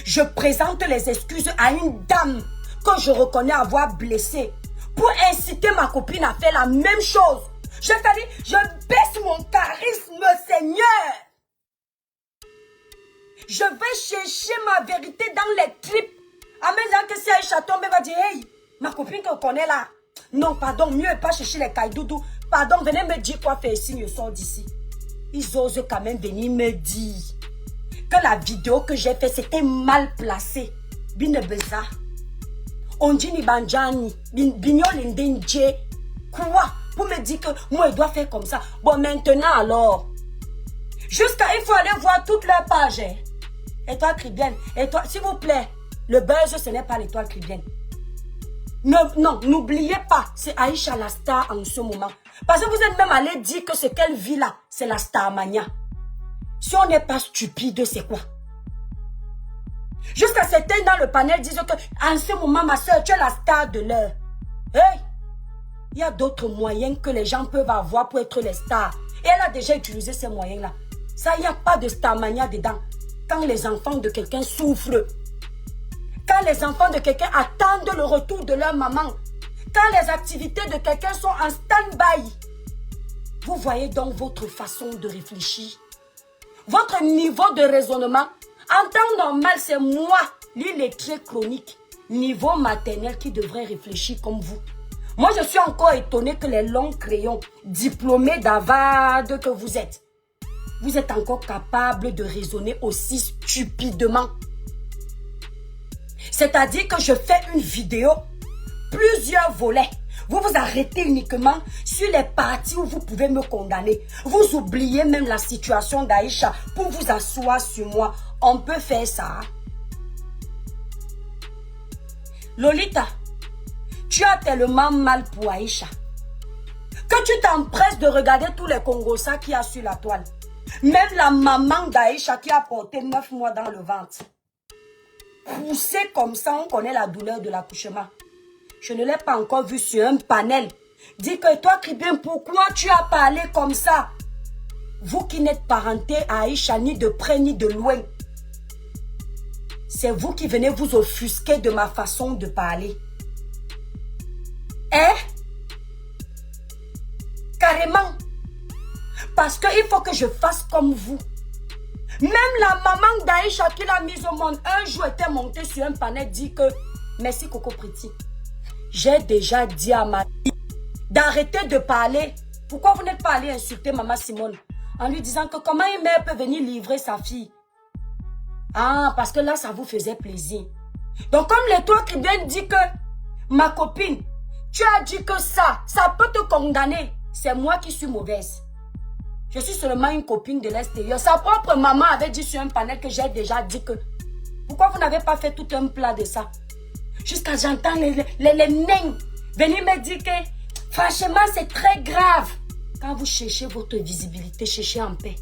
Je présente les excuses à une dame que je reconnais avoir blessée pour inciter ma copine à faire la même chose. Je baisse mon charisme, Seigneur. Je vais chercher ma vérité dans les tripes. En même temps que si Aïcha tombe, elle va dire, hey, ma copine qu'on connaît là. Non, pardon, mieux n'est pas chercher les caïdoudous. Pardon, venez me dire quoi faire ici, je sors d'ici. Ils osent quand même venir me dire que la vidéo que j'ai faite, c'était mal placée. Binebeza. Ondini Banjani. Bignolindinje. Quoi? Pour me dire que moi, je dois faire comme ça. Bon, maintenant alors. Jusqu'à, il faut aller voir toute leur page. Hein. Étoile Kribienne. Étoile, s'il vous plaît. Le buzz, ce n'est pas l'étoile Kribienne. Non, n'oubliez pas. C'est Aïcha la star en ce moment. Parce que vous êtes même allé dire que ce qu'elle vit là, c'est la starmania. Si on n'est pas stupide, c'est quoi? Jusqu'à certains dans le panel disent que en ce moment, ma soeur, tu es la star de l'heure. Hey! Il y a d'autres moyens que les gens peuvent avoir pour être les stars. Et elle a déjà utilisé ces moyens-là. Ça, il n'y a pas de starmania dedans. Quand les enfants de quelqu'un souffrent, quand les enfants de quelqu'un attendent le retour de leur maman, quand les activités de quelqu'un sont en stand-by, vous voyez donc votre façon de réfléchir. Votre niveau de raisonnement, en temps normal, c'est moi, l'illettré chronique, niveau maternel qui devrait réfléchir comme vous. Moi, je suis encore étonnée que les longs crayons, diplômés d'Harvard que vous êtes, vous êtes encore capable de raisonner aussi stupidement. C'est-à-dire que je fais une vidéo, plusieurs volets. Vous vous arrêtez uniquement sur les parties où vous pouvez me condamner. Vous oubliez même la situation d'Aïcha pour vous asseoir sur moi. On peut faire ça. Lolita, tu as tellement mal pour Aïcha que tu t'empresses de regarder tous les Congossas qu'il y a sur la toile. Même la maman d'Aïcha qui a porté 9 mois dans le ventre. Poussée comme ça, on connaît la douleur de l'accouchement. Je ne l'ai pas encore vu sur un panel. Dis que toi, Kribien, pourquoi tu as parlé comme ça? Vous qui n'êtes parenté à Aïcha ni de près ni de loin. C'est vous qui venez vous offusquer de ma façon de parler. Hein? Carrément. Parce qu'il faut que je fasse comme vous. Même la maman d'Aïcha qui l'a mise au monde, un jour était montée sur un panel, dit que merci Coco Pretty. J'ai déjà dit à ma fille d'arrêter de parler. Pourquoi vous n'êtes pas allé insulter Maman Simone en lui disant que comment une mère peut venir livrer sa fille? Ah, parce que là, ça vous faisait plaisir. Donc, comme les toi qui viennent dire que ma copine, tu as dit que ça peut te condamner. C'est moi qui suis mauvaise. Je suis seulement une copine de l'extérieur. Sa propre maman avait dit sur un panel que j'ai déjà dit que pourquoi vous n'avez pas fait tout un plat de ça? Jusqu'à j'entends les nains venir me dire que franchement c'est très grave. Quand vous cherchez votre visibilité, cherchez en paix.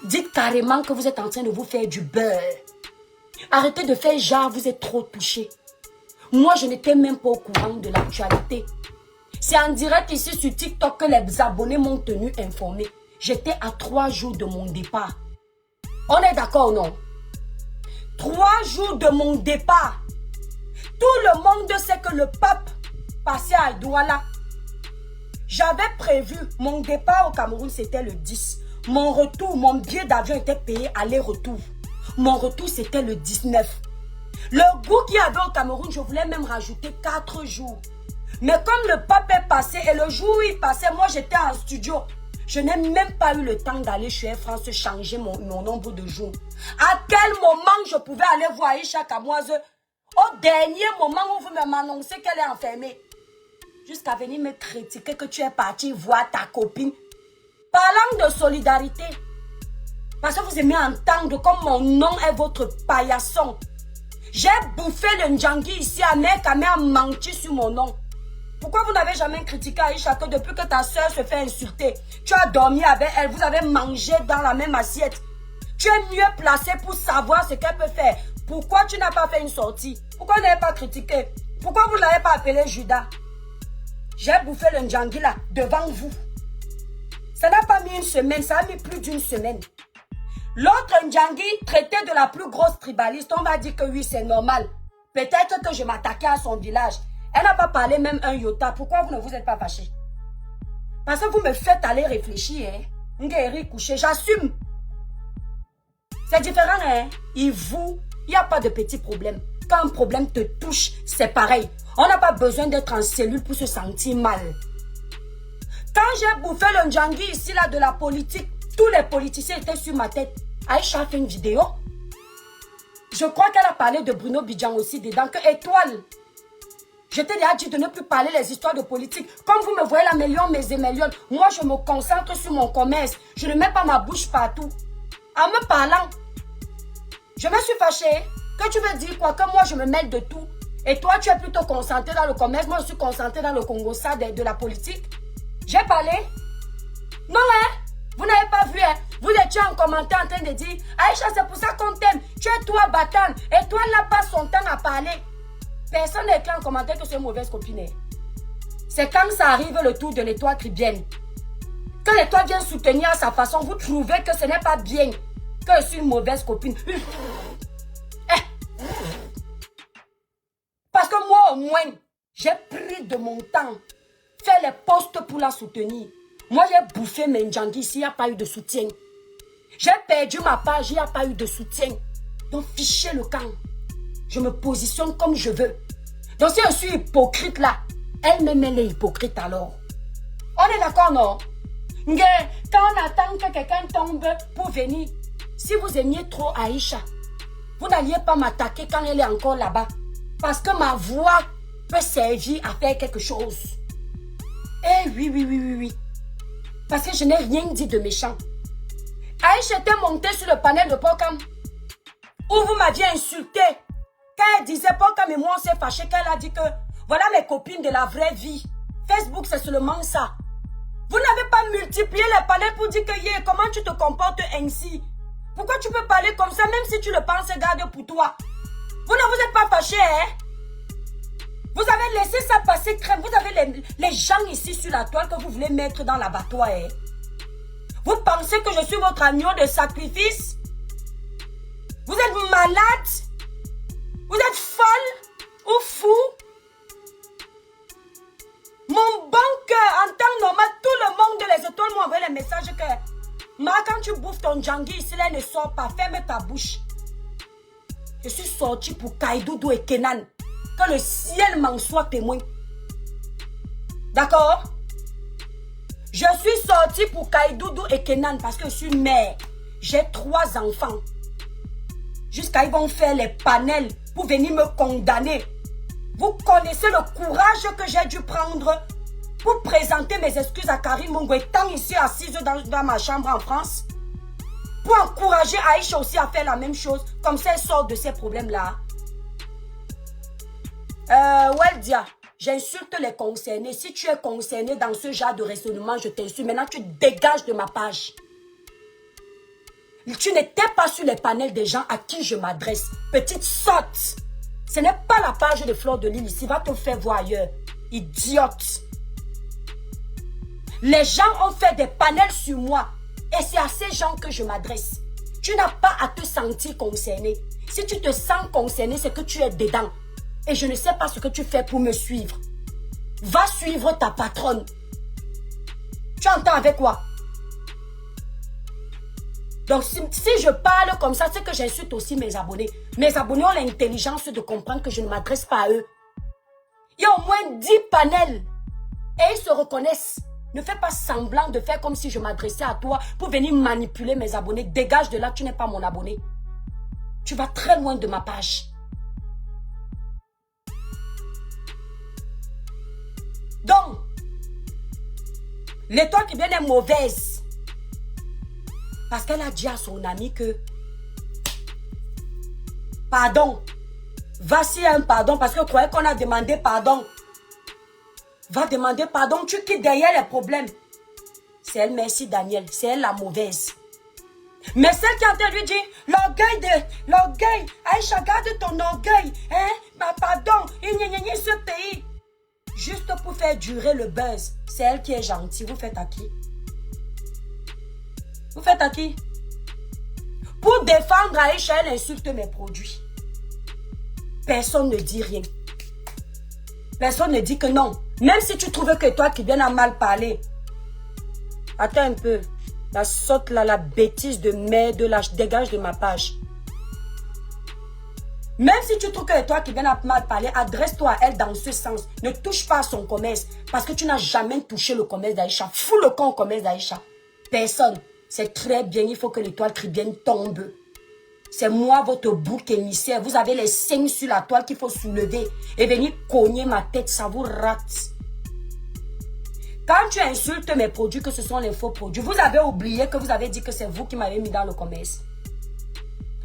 Dites carrément que vous êtes en train de vous faire du beurre. Arrêtez de faire genre vous êtes trop touché. Moi je n'étais même pas au courant de l'actualité. C'est en direct ici sur TikTok que les abonnés m'ont tenu informé. J'étais à 3 jours de mon départ. On est d'accord, non? 3 jours de mon départ. Tout le monde sait que le pape passait à Douala. J'avais prévu, mon départ au Cameroun, c'était le 10. Mon retour, mon billet d'avion était payé aller-retour. Mon retour, c'était le 19. Le goût qu'il y avait au Cameroun, je voulais même rajouter 4 jours. Mais comme le pape est passé et le jour où il passait, moi j'étais en studio. Je n'ai même pas eu le temps d'aller chez Air France changer mon nombre de jours. À quel moment je pouvais aller voir Aïcha Kamoise au dernier moment où vous m'annoncez qu'elle est enfermée? Jusqu'à venir me critiquer que tu es parti voir ta copine. Parlant de solidarité. Parce que vous aimez entendre comme mon nom est votre paillasson. J'ai bouffé le Ndjangi ici à Nekame a menti sur mon nom. Pourquoi vous n'avez jamais critiqué Aïcha que depuis que ta soeur se fait insulter, tu as dormi avec elle, vous avez mangé dans la même assiette. Tu es mieux placé pour savoir ce qu'elle peut faire. Pourquoi tu n'as pas fait une sortie? Pourquoi vous n'avez pas critiqué? Pourquoi vous ne l'avez pas appelé Judas? J'ai bouffé le Ndjangi là, devant vous. Ça n'a pas mis une semaine, ça a mis plus d'une semaine. L'autre Ndjangi traitait de la plus grosse tribaliste. On va dire que oui, c'est normal. Peut-être que je m'attaquais à son village. Elle n'a pas parlé même un iota. Pourquoi vous ne vous êtes pas fâché? Parce que vous me faites aller réfléchir. Hein? Ngueri couché, j'assume. C'est différent. Hein? Il n'y a pas de petit problème. Quand un problème te touche, c'est pareil. On n'a pas besoin d'être en cellule pour se sentir mal. Quand j'ai bouffé le Ndjangi ici, là, de la politique, tous les politiciens étaient sur ma tête. Aïcha a fait une vidéo. Je crois qu'elle a parlé de Bruno Bidjan aussi dedans. Que étoile. Je t'ai déjà dit de ne plus parler les histoires de politique. Comme vous me voyez là, mes émélions, moi je me concentre sur mon commerce. Je ne mets pas ma bouche partout. En me parlant, je me suis fâchée. Que tu veux dire quoi? Que moi je me mêle de tout. Et toi tu es plutôt concentré dans le commerce. Moi je suis concentré dans le Congossa de la politique. J'ai parlé? Non hein? Vous n'avez pas vu hein? Vous étiez en commentaire en train de dire Aïcha c'est pour ça qu'on t'aime. Tu es toi battante. Et toi n'a pas son temps à parler. Personne n'a écrit en commentaire que c'est une mauvaise copine. C'est quand ça arrive le tour de l'étoile cribienne. Quand l'étoile vient soutenir à sa façon, vous trouvez que ce n'est pas bien. Que je suis une mauvaise copine. Parce que moi au moins, j'ai pris de mon temps. Faire les postes pour la soutenir. Moi j'ai bouffé mes Ndjangi ici, il n'y a pas eu de soutien. J'ai perdu ma page, il n'y a pas eu de soutien. Donc fichez le camp. Je me positionne comme je veux. Donc si je suis hypocrite là, elle-même elle est hypocrite alors. On est d'accord non? Quand on attend que quelqu'un tombe pour venir, si vous aimiez trop Aïcha, vous n'alliez pas m'attaquer quand elle est encore là-bas. Parce que ma voix peut servir à faire quelque chose. Eh oui. Parce que je n'ai rien dit de méchant. Aïcha était montée sur le panel de Pokam. Où vous m'aviez insulté. Quand elle disait Pokam et moi on s'est fâché, qu'elle a dit que voilà mes copines de la vraie vie. Facebook c'est seulement ça. Vous n'avez pas multiplié les panels pour dire que comment tu te comportes ainsi. Pourquoi tu peux parler comme ça même si tu le penses, garde pour toi. Vous ne vous êtes pas fâché, hein? Vous avez laissé ça passer crème. Vous avez les gens ici sur la toile que vous voulez mettre dans l'abattoir, hein? Vous pensez que je suis votre agneau de sacrifice? Vous êtes malade? Vous êtes folle ou fou? Mon bon cœur, en temps normal, tout le monde de les étoiles m'ont envoyé les messages que quand tu bouffes ton djangui ici, là, ne sort pas, ferme ta bouche. Je suis sorti pour Kaidoudou et Kenan. Que le ciel m'en soit témoin. D'accord? Je suis sorti pour Kaidoudou et Kenan parce que je suis mère. J'ai 3 enfants. Jusqu'à ils vont faire les panels pour venir me condamner. Vous connaissez le courage que j'ai dû prendre pour présenter mes excuses à Karim Mongo étant ici assise dans ma chambre en France. Pour encourager Aïcha aussi à faire la même chose. Comme ça, elle sort de ces problèmes-là. Weldia, j'insulte les concernés. Si tu es concerné dans ce genre de raisonnement, je t'insulte. Maintenant, tu dégages de ma page. Tu n'étais pas sur les panels des gens à qui je m'adresse. Petite sotte. Ce n'est pas la page de Fleur de Lille ici. Va te faire voir ailleurs. Idiote. Les gens ont fait des panels sur moi. Et c'est à ces gens que je m'adresse. Tu n'as pas à te sentir concerné. Si tu te sens concerné, c'est que tu es dedans. Et je ne sais pas ce que tu fais pour me suivre. Va suivre ta patronne. Tu entends avec quoi? Donc, si je parle comme ça, c'est que j'insulte aussi mes abonnés. Mes abonnés ont l'intelligence de comprendre que je ne m'adresse pas à eux. Il y a au moins 10 panels. Et ils se reconnaissent. Ne fais pas semblant de faire comme si je m'adressais à toi pour venir manipuler mes abonnés. Dégage de là, tu n'es pas mon abonné. Tu vas très loin de ma page. Donc, l'étoile qui vient est mauvaise. Parce qu'elle a dit à son ami que pardon. Voici un pardon parce que croyez qu'on a demandé pardon. Va demander pardon, tu quittes derrière les problèmes. C'est elle, merci Daniel, c'est elle la mauvaise. Mais celle qui a entendu lui dire, l'orgueil, Aïcha, garde ton orgueil, hein, pardon, ce pays. Juste pour faire durer le buzz, c'est elle qui est gentille. Vous faites à qui? Vous faites à qui? Pour défendre Aïcha, elle insulte mes produits. Personne ne dit rien. Personne ne dit que non. Même si tu trouves que toi qui viens à mal parler. Attends un peu. La sotte là, la bêtise de merde, là, je dégage de ma page. Même si tu trouves que toi qui viens à mal parler, adresse-toi à elle dans ce sens. Ne touche pas à son commerce. Parce que tu n'as jamais touché le commerce d'Aïcha. Fous le camp au commerce d'Aïcha. Personne. C'est très bien. Il faut que l'étoile tribienne tombe. C'est moi votre bouc émissaire. Vous avez les seins sur la toile qu'il faut soulever. Et venir cogner ma tête. Ça vous rate. Quand tu insultes mes produits, que ce sont les faux produits, vous avez oublié que vous avez dit que c'est vous qui m'avez mis dans le commerce.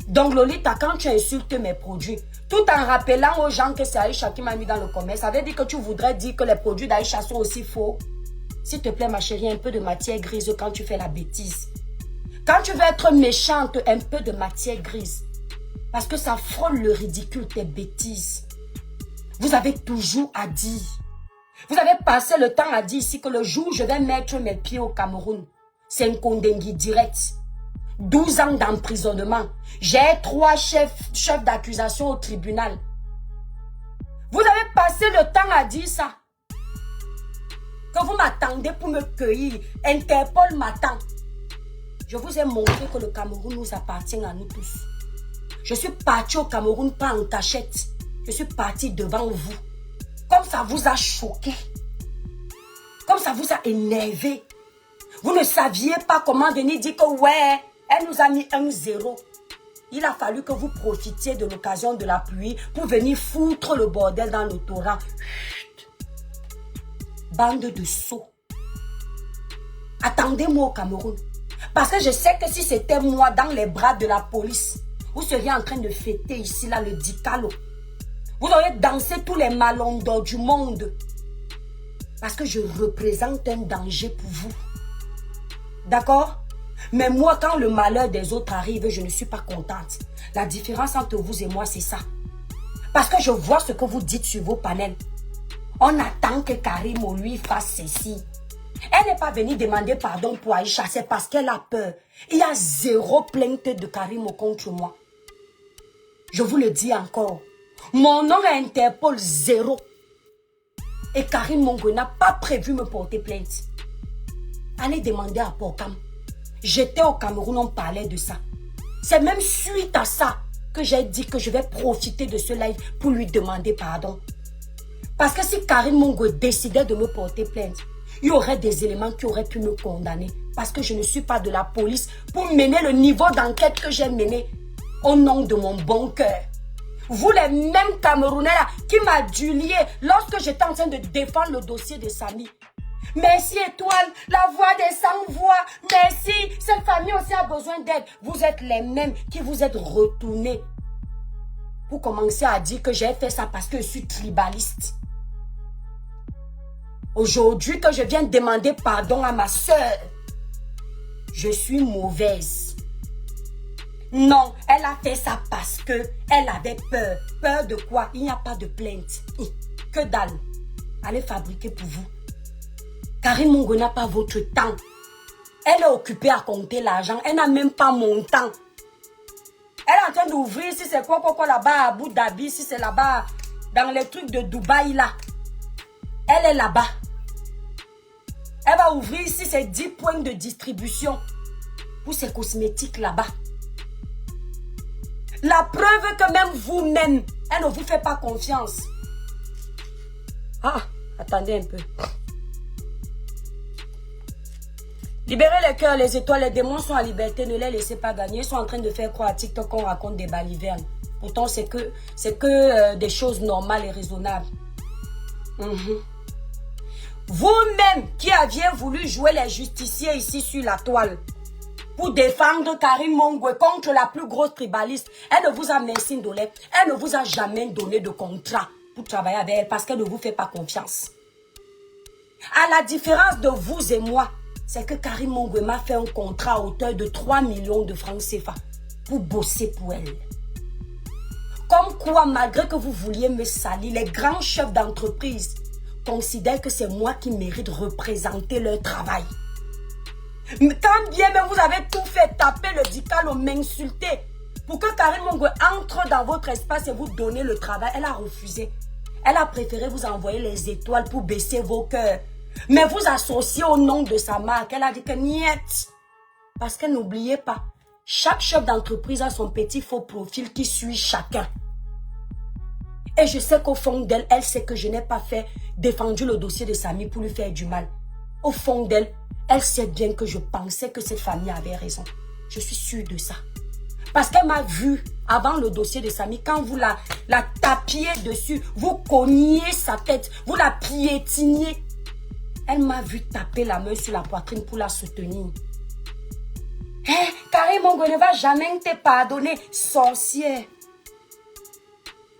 Donc Lolita, quand tu insultes mes produits, tout en rappelant aux gens que c'est Aïcha qui m'a mis dans le commerce, ça veut dire que tu voudrais dire que les produits d'Aïcha sont aussi faux. S'il te plaît ma chérie, un peu de matière grise quand tu fais la bêtise. Quand tu veux être méchante, un peu de matière grise. Parce que ça frôle le ridicule, tes bêtises. Vous avez toujours à dire. Vous avez passé le temps à dire ici que le jour où je vais mettre mes pieds au Cameroun, c'est un condengui direct. 12 ans d'emprisonnement. J'ai 3 chefs d'accusation au tribunal. Vous avez passé le temps à dire ça. Que vous m'attendez pour me cueillir. Interpol m'attend. Je vous ai montré que le Cameroun nous appartient à nous tous. Je suis parti au Cameroun pas en cachette. Je suis parti devant vous. Comme ça vous a choqué. Comme ça vous a énervé. Vous ne saviez pas comment venir dire que ouais, elle nous a mis 1-0. Il a fallu que vous profitiez de l'occasion de la pluie pour venir foutre le bordel dans le torrent. Chut. Bande de sots. Attendez-moi au Cameroun. Parce que je sais que si c'était moi dans les bras de la police, vous seriez en train de fêter ici, là, le Dicalo. Vous auriez dansé tous les malondors du monde. Parce que je représente un danger pour vous. D'accord? Mais moi, quand le malheur des autres arrive, je ne suis pas contente. La différence entre vous et moi, c'est ça. Parce que je vois ce que vous dites sur vos panels. On attend que Karim lui fasse ceci. Elle n'est pas venue demander pardon pour Aïcha, c'est parce qu'elle a peur. Il y a 0 plainte de Karim contre moi. Je vous le dis encore. Mon nom est Interpol 0. Et Karim Mongo n'a pas prévu me porter plainte. Allez demander à Porcam. J'étais au Cameroun, on parlait de ça. C'est même suite à ça que j'ai dit que je vais profiter de ce live pour lui demander pardon. Parce que si Karim Mongo décidait de me porter plainte, il y aurait des éléments qui auraient pu me condamner. Parce que je ne suis pas de la police pour mener le niveau d'enquête que j'ai mené au nom de mon bon cœur. Vous les mêmes Camerounais là qui m'adulaient lorsque j'étais en train de défendre le dossier de Samy. Merci Étoile, la voix des sans-voix. Merci, cette famille aussi a besoin d'aide. Vous êtes les mêmes qui vous êtes retournés pour commencer à dire que j'ai fait ça parce que je suis tribaliste. Aujourd'hui que je viens demander pardon à ma soeur, je suis mauvaise. Non, elle a fait ça parce que elle avait peur. Peur de quoi? Il n'y a pas de plainte. Que dalle. Allez fabriquer pour vous. Karim Mongo n'a pas votre temps. Elle est occupée à compter l'argent. Elle n'a même pas mon temps. Elle est en train d'ouvrir si c'est quoi là-bas à Abu Dhabi, si c'est là-bas dans les trucs de Dubaï là. Elle est là-bas. Elle va ouvrir si c'est 10 points de distribution pour ses cosmétiques là-bas. La preuve que même vous-même, elle ne vous fait pas confiance. Ah, attendez un peu. Libérez les cœurs, les étoiles, les démons sont à liberté, ne les laissez pas gagner. Ils sont en train de faire croire à TikTok qu'on raconte des balivernes. Pourtant, c'est que des choses normales et raisonnables. Vous-même qui aviez voulu jouer les justiciers ici sur la toile pour défendre Karim Mongo contre la plus grosse tribaliste, elle ne vous a merci d'olé. Elle ne vous a jamais donné de contrat pour travailler avec elle parce qu'elle ne vous fait pas confiance. À la différence de vous et moi, c'est que Karim Mongo m'a fait un contrat à hauteur de 3 millions de francs CFA pour bosser pour elle. Comme quoi, malgré que vous vouliez me salir, les grands chefs d'entreprise considèrent que c'est moi qui mérite de représenter leur travail. Mais quand bien même vous avez tout fait taper le Dicalo, m'insulter pour que Karim Mongo entre dans votre espace et vous donner le travail, elle a refusé. Elle a préféré vous envoyer les étoiles pour baisser vos cœurs. Mais vous associez au nom de sa marque. Elle a dit que niet. Parce que n'oubliez pas, chaque chef d'entreprise a son petit faux profil qui suit chacun. Et je sais qu'au fond d'elle, elle sait que je n'ai pas défendu le dossier de Samy pour lui faire du mal. Au fond d'elle, elle sait bien que je pensais que cette famille avait raison. Je suis sûre de ça. Parce qu'elle m'a vu avant le dossier de Samy, quand vous la tapiez dessus, vous cogniez sa tête, vous la piétiniez. Elle m'a vu taper la main sur la poitrine pour la soutenir. Karim Mongo ne va jamais te pardonner, sorcière.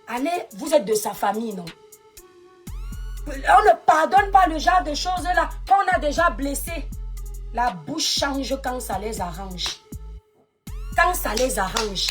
Allez, vous êtes de sa famille, non? On ne pardonne pas le genre de choses là qu'on a déjà blessé. La bouche change quand ça les arrange. Quand ça les arrange.